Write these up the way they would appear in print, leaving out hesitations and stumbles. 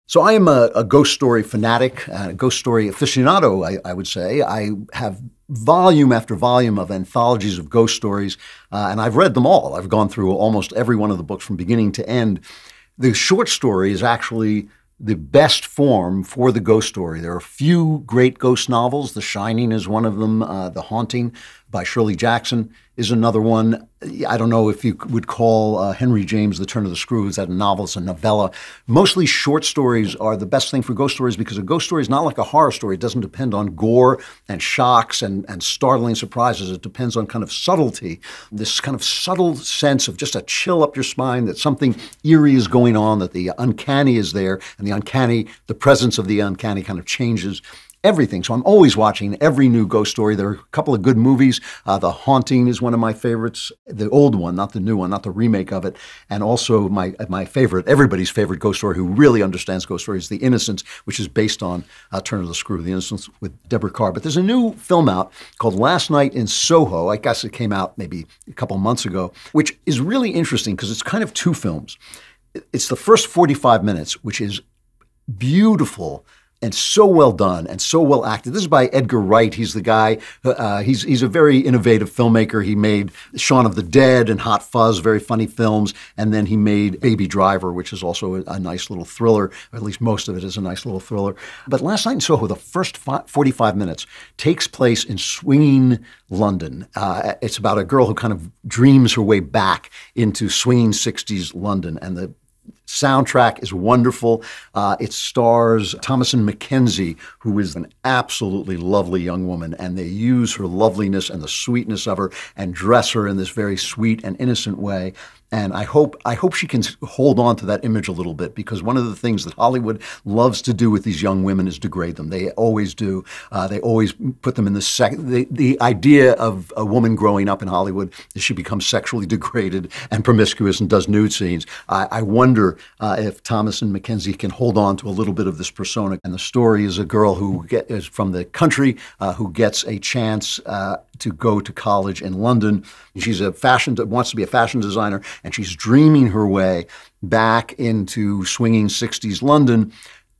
So I am a ghost story fanatic, a ghost story aficionado, I would say. I have volume after volume of anthologies of ghost stories, and I've read them all. I've gone through almost every one of the books from beginning to end. The short story is actually the best form for the ghost story. There are a few great ghost novels. The Shining is one of them. The Haunting by Shirley Jackson is another one. I don't know if you would call Henry James' The Turn of the Screw. Is that a novel? It's a novella. Mostly short stories are the best thing for ghost stories because a ghost story is not like a horror story. It doesn't depend on gore and shocks and startling surprises. It depends on kind of subtlety, this kind of subtle sense of just a chill up your spine that something eerie is going on, that the uncanny is there, and the presence of the uncanny kind of changes everything. So I'm always watching every new ghost story. There are a couple of good movies. The Haunting is one of my favorites. The old one, not the new one, not the remake of it. And also my favorite, everybody's favorite ghost story who really understands ghost stories, The Innocents, which is based on Turn of the Screw, The Innocents with Deborah Kerr. But there's a new film out called Last Night in Soho. I guess it came out maybe a couple months ago, which is really interesting because it's kind of two films. It's the first 45 minutes, which is beautiful and so well done and so well acted. This is by Edgar Wright. He's the guy, he's a very innovative filmmaker. He made Shaun of the Dead and Hot Fuzz, very funny films. And then he made Baby Driver, which is also a nice little thriller, or at least most of it is a nice little thriller. But Last Night in Soho, the first 45 minutes, takes place in swinging London. It's about a girl who kind of dreams her way back into swinging 60s London. And the soundtrack is wonderful. It stars Thomasin McKenzie, who is an absolutely lovely young woman, and they use her loveliness and the sweetness of her and dress her in this very sweet and innocent way. And I hope she can hold on to that image a little bit, because one of the things that Hollywood loves to do with these young women is degrade them. They always do. They always put them in the idea of a woman growing up in Hollywood is she becomes sexually degraded and promiscuous and does nude scenes. I wonder if Thomasin McKenzie can hold on to a little bit of this persona. And the story is a girl who is from the country who gets a chance to go to college in London. She's wants to be a fashion designer, and she's dreaming her way back into swinging 60s London,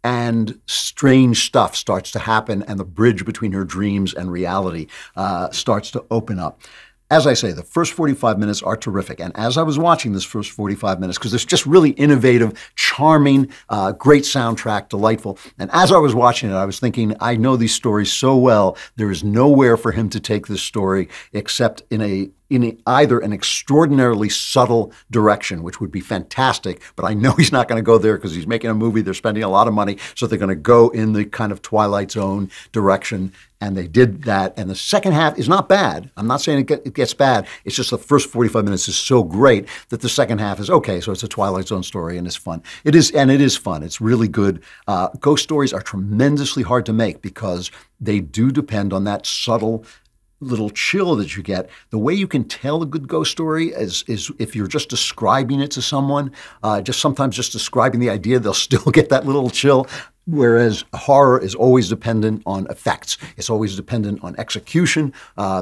and strange stuff starts to happen, and the bridge between her dreams and reality starts to open up. As I say, the first 45 minutes are terrific. And as I was watching this first 45 minutes, because it's just really innovative, charming, great soundtrack, delightful. And as I was watching it, I was thinking, I know these stories so well. There is nowhere for him to take this story except in either an extraordinarily subtle direction, which would be fantastic, but I know he's not going to go there because he's making a movie. They're spending a lot of money, so they're going to go in the kind of Twilight Zone direction, and they did that. And the second half is not bad. I'm not saying it gets bad. It's just the first 45 minutes is so great that the second half is okay, so it's a Twilight Zone story, and it's fun. It is fun. It's really good. Ghost stories are tremendously hard to make because they do depend on that subtle little chill that you get. The way you can tell a good ghost story is if you're just describing it to someone, sometimes just describing the idea, they'll still get that little chill. Whereas horror is always dependent on effects. It's always dependent on execution.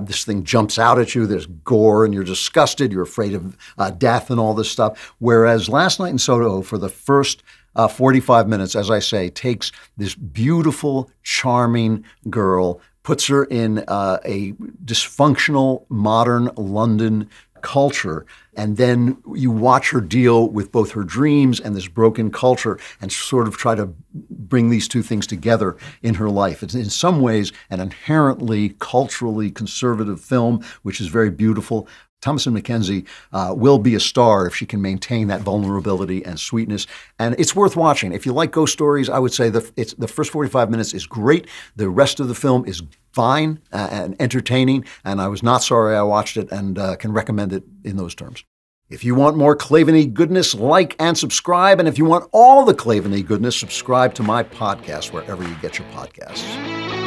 This thing jumps out at you. There's gore and you're disgusted. You're afraid of death and all this stuff. Whereas Last Night in Soho, for the first 45 minutes, as I say, takes this beautiful, charming girl, puts her in a dysfunctional modern London culture, and then you watch her deal with both her dreams and this broken culture and sort of try to bring these two things together in her life. It's in some ways an inherently culturally conservative film, which is very beautiful. Thomasin McKenzie will be a star if she can maintain that vulnerability and sweetness. And it's worth watching. If you like ghost stories, I would say the first 45 minutes is great. The rest of the film is fine and entertaining. And I was not sorry I watched it and can recommend it in those terms. If you want more Klavan-y goodness, like and subscribe. And if you want all the Klavan-y goodness, subscribe to my podcast wherever you get your podcasts.